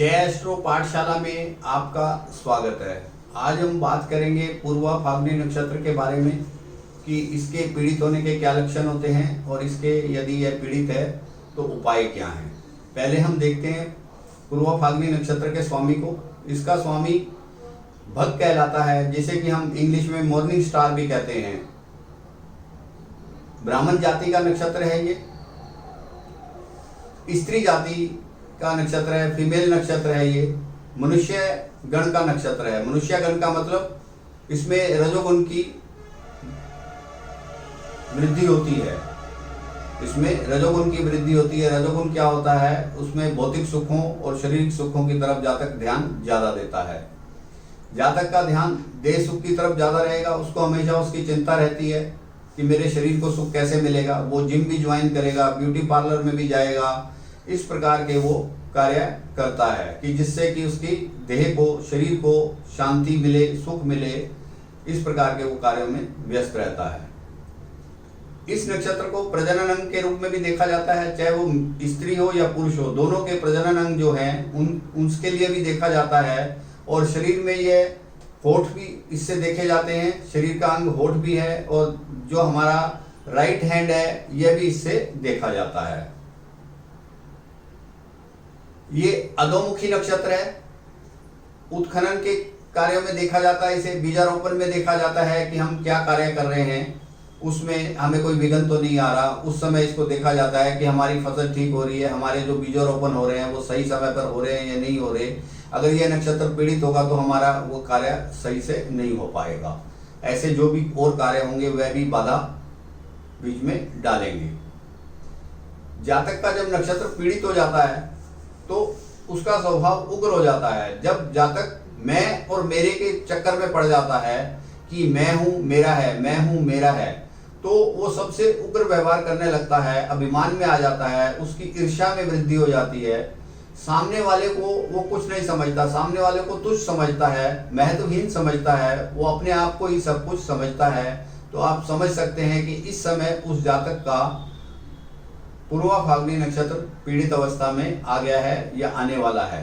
जय एस्ट्रो पाठशाला में आपका स्वागत है। आज हम बात करेंगे पूर्वा फाल्गुनी नक्षत्र के बारे में कि इसके पीड़ित होने के क्या लक्षण होते हैं और इसके यदि यह पीड़ित है तो उपाय क्या हैं। पहले हम देखते हैं पूर्वा फाल्गुनी नक्षत्र के स्वामी को। इसका स्वामी भग कहलाता है, जिसे कि हम इंग्लिश में मॉर्निंग स्टार भी कहते हैं। ब्राह्मण जाति का नक्षत्र है ये, स्त्री जाति का नक्षत्र है, फीमेल नक्षत्र है ये, मनुष्य गण का नक्षत्र है। मनुष्य गण का मतलब इसमें रजोगुण की वृद्धि होती है, इसमें रजोगुण की वृद्धि होती है। रजोगुण क्या होता है, उसमें भौतिक सुखों और शारीरिक सुखों की तरफ जातक ध्यान ज्यादा देता है। जातक का ध्यान देह सुख की तरफ ज्यादा रहेगा, उसको हमेशा उसकी चिंता रहती है कि मेरे शरीर को सुख कैसे मिलेगा। वो जिम भी ज्वाइन करेगा, ब्यूटी पार्लर में भी जाएगा, इस प्रकार के वो कार्य करता है कि जिससे कि उसकी देह को, शरीर को शांति मिले, सुख मिले। इस प्रकार के वो कार्यों में व्यस्त रहता है। इस नक्षत्र को प्रजनन अंग के रूप में भी देखा जाता है, चाहे वो स्त्री हो या पुरुष हो, दोनों के प्रजनन अंग जो हैं उसके लिए भी देखा जाता है। और शरीर में ये होठ भी इससे देखे जाते हैं, शरीर का अंग होठ भी है, और जो हमारा राइट हैंड है यह भी इससे देखा जाता है। ये अधोमुखी नक्षत्र है। उत्खनन के कार्यों में देखा जाता है, इसे बीजारोपण में देखा जाता है कि हम क्या कार्य कर रहे हैं, उसमें हमें कोई विघ्न तो नहीं आ रहा। उस समय इसको देखा जाता है कि हमारी फसल ठीक हो रही है, हमारे जो बीजारोपण हो रहे हैं वो सही समय पर हो रहे हैं या नहीं हो रहे। अगर यह नक्षत्र पीड़ित होगा तो हमारा वो कार्य सही से नहीं हो पाएगा। ऐसे जो भी और कार्य होंगे वह भी बाधा बीच में डालेंगे। जातक का जब नक्षत्र पीड़ित हो जाता है तो उसका स्वभाव उग्र हो जाता है। जब जातक मैं और मेरे के चक्कर में पड़ जाता है कि मैं हूं मेरा है, मैं हूं मेरा है, तो वो सबसे उग्र व्यवहार करने लगता है, अभिमान में आ जाता है, उसकी ईर्ष्या में वृद्धि हो जाती है। सामने वाले को वो कुछ नहीं समझता, सामने वाले को तुच्छ समझता है, महत्वहीन समझता है, वो अपने आप को ही सब कुछ समझता है। तो आप समझ सकते हैं कि इस समय उस जातक का पूर्वा फाल्गुनी नक्षत्र पीड़ित अवस्था में आ गया है या आने वाला है।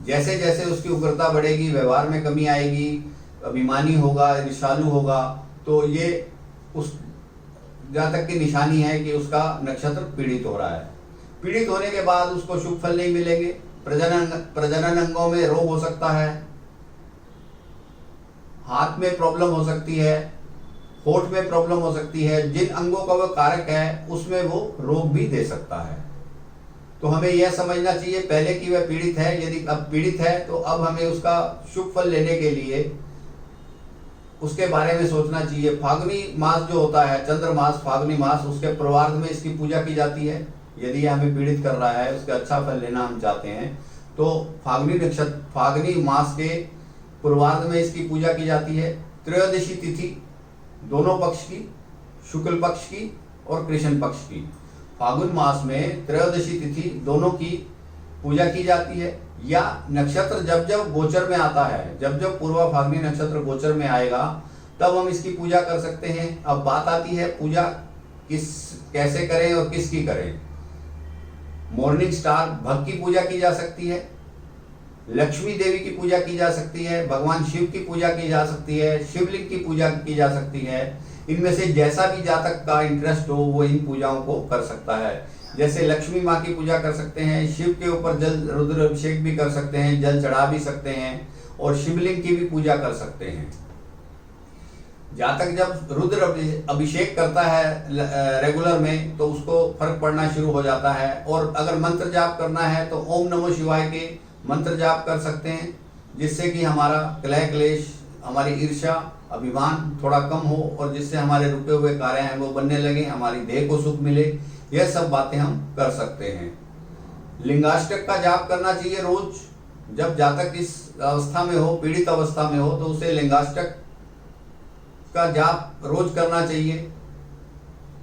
जैसे जैसे उसकी उग्रता बढ़ेगी, व्यवहार में कमी आएगी, अभिमानी होगा, ईर्ष्यालु होगा, तो ये उस जातक की निशानी है कि उसका नक्षत्र पीड़ित हो रहा है। पीड़ित होने के बाद उसको शुभ फल नहीं मिलेंगे। प्रजनन अंगों में रोग हो सकता है, हाथ में प्रॉब्लम हो सकती है, होठ में प्रॉब्लम हो सकती है। जिन अंगों का वह कारक है उसमें वो रोग भी दे सकता है। तो हमें यह समझना चाहिए पहले कि वह पीड़ित है। यदि अब पीड़ित है तो अब हमें उसका शुभ फल लेने के लिए उसके बारे में सोचना चाहिए। फाल्गुनी मास जो होता है, चंद्र मास, फाल्गुनी मास, उसके पूर्वार्ध में इसकी पूजा की जाती है। यदि हमें पीड़ित कर रहा है, उसका अच्छा फल लेना हम चाहते हैं, तो फाल्गुनी मास के पूर्वार्ध में इसकी पूजा की जाती है। त्रयोदशी तिथि दोनों पक्ष की, शुक्ल पक्ष की और कृष्ण पक्ष की, फाल्गुन मास में त्रयोदशी तिथि दोनों की पूजा की जाती है। या नक्षत्र जब जब गोचर में आता है, जब जब पूर्वा फाल्गुनी नक्षत्र गोचर में आएगा तब हम इसकी पूजा कर सकते हैं। अब बात आती है पूजा कैसे करें और किसकी करें। मॉर्निंग स्टार भग की पूजा की जा सकती है, लक्ष्मी देवी की पूजा की जा सकती है, भगवान शिव की पूजा की जा सकती है, शिवलिंग की पूजा की जा सकती है। इनमें से जैसा भी जातक का इंटरेस्ट हो वो इन पूजाओं को कर सकता है। जैसे लक्ष्मी माँ की पूजा कर सकते हैं, शिव के ऊपर जल रुद्र अभिषेक भी कर सकते हैं, जल चढ़ा भी सकते हैं, और शिवलिंग की भी पूजा कर सकते हैं। जातक जब रुद्र अभिषेक करता है रेगुलर में तो उसको फर्क पड़ना शुरू हो जाता है। और अगर मंत्र जाप करना है तो ओम नमो शिवाय के मंत्र जाप कर सकते हैं, जिससे कि हमारा कलह क्लेश, हमारी ईर्ष्या, अभिमान थोड़ा कम हो और जिससे हमारे रुके हुए कार्य हैं वो बनने लगे, हमारी देह को सुख मिले। यह सब बातें हम कर सकते हैं। लिंगाष्टक का जाप करना चाहिए रोज। जब जातक इस अवस्था में हो, पीड़ित अवस्था में हो, तो उसे लिंगाष्टक का जाप रोज करना चाहिए।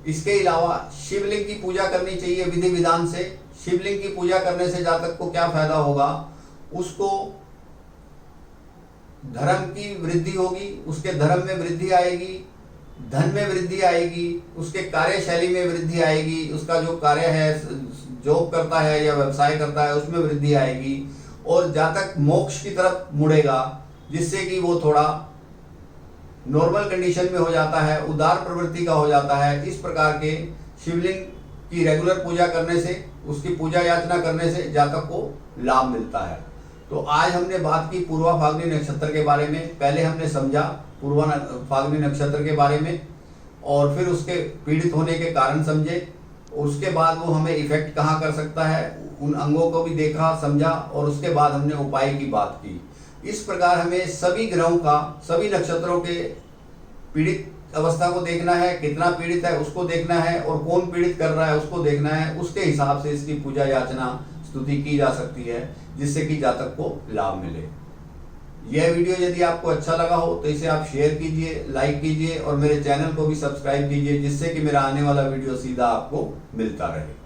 इसके अलावा शिवलिंग की पूजा करनी चाहिए विधि विधान से। शिवलिंग की पूजा करने से जातक को क्या फायदा होगा, उसको धर्म की वृद्धि होगी, उसके धर्म में वृद्धि आएगी, धन में वृद्धि आएगी, उसके कार्यशैली में वृद्धि आएगी, उसका जो कार्य है, जॉब करता है या व्यवसाय करता है उसमें वृद्धि आएगी। और जातक मोक्ष की तरफ मुड़ेगा, जिससे कि वो थोड़ा नॉर्मल कंडीशन में हो जाता है, उदार प्रवृत्ति का हो जाता है। इस प्रकार के शिवलिंग की रेगुलर पूजा करने से, उसकी पूजा याचना करने से जातक को लाभ मिलता है। तो आज हमने बात की पूर्वा फाल्गुनी नक्षत्र के बारे में। पहले हमने समझा पूर्वा फाल्गुनी नक्षत्र के बारे में और फिर उसके पीड़ित होने के कारण समझे। उसके बाद वो हमें इफेक्ट कहाँ कर सकता है, उन अंगों को भी देखा, समझा और उसके बाद हमने उपाय की बात की। इस प्रकार हमें सभी ग्रहों का, सभी नक्षत्रों के पीड़ित अवस्था को देखना है, कितना पीड़ित है उसको देखना है और कौन पीड़ित कर रहा है उसको देखना है। उसके हिसाब से इसकी पूजा याचना स्तुति की जा सकती है, जिससे कि जातक को लाभ मिले। यह वीडियो यदि आपको अच्छा लगा हो तो इसे आप शेयर कीजिए, लाइक कीजिए और मेरे चैनल को भी सब्सक्राइब कीजिए, जिससे कि मेरा आने वाला वीडियो सीधा आपको मिलता रहे।